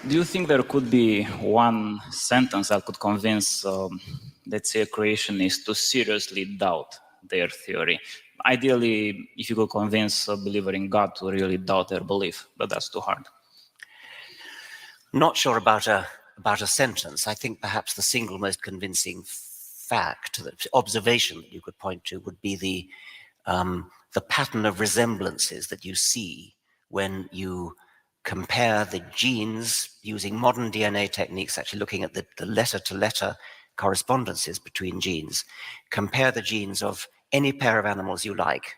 Do you think there could be one sentence that could convince, let's say, a creationist to seriously doubt their theory? Ideally, if you could convince a believer in God to really doubt their belief, but that's too hard. Not sure about a sentence. I think perhaps the single most convincing fact, the observation that you could point to, would be the pattern of resemblances that you see when you compare the genes using modern DNA techniques, actually looking at the letter-to-letter correspondences between genes. Compare the genes of any pair of animals you like,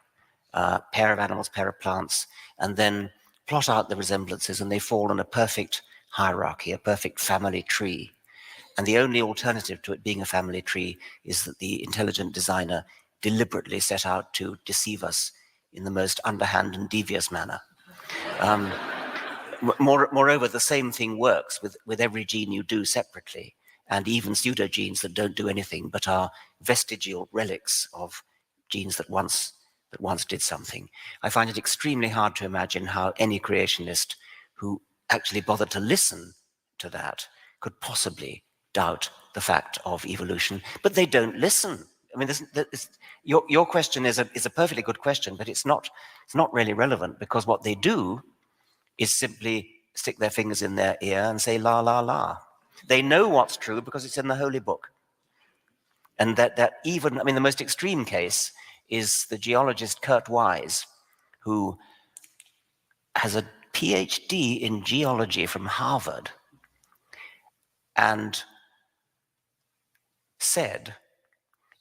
pair of animals, pair of plants, and then plot out the resemblances, and they fall in a perfect hierarchy, a perfect family tree. And the only alternative to it being a family tree is that the intelligent designer deliberately set out to deceive us in the most underhand and devious manner. Moreover, the same thing works with every gene you do separately, and even pseudogenes that don't do anything but are vestigial relics of genes that once did something. I find it extremely hard to imagine how any creationist who actually bothered to listen to that could possibly doubt the fact of evolution, but they don't listen. I mean, your question is a perfectly good question, but it's not really relevant, because what they do is simply stick their fingers in their ear and say la la la. They know what's true because it's in the holy book. And that even, I mean, the most extreme case is the geologist Kurt Wise, who has a PhD in geology from Harvard, and said,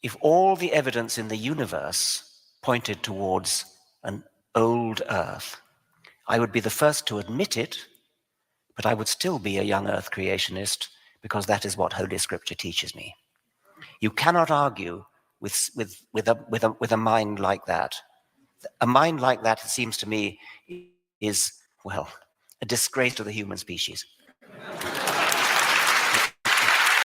if all the evidence in the universe pointed towards an old Earth, I would be the first to admit it, but I would still be a young Earth creationist, because that is what Holy Scripture teaches me. You cannot argue with a mind like that. A mind like that, it seems to me, is, well, a disgrace to the human species.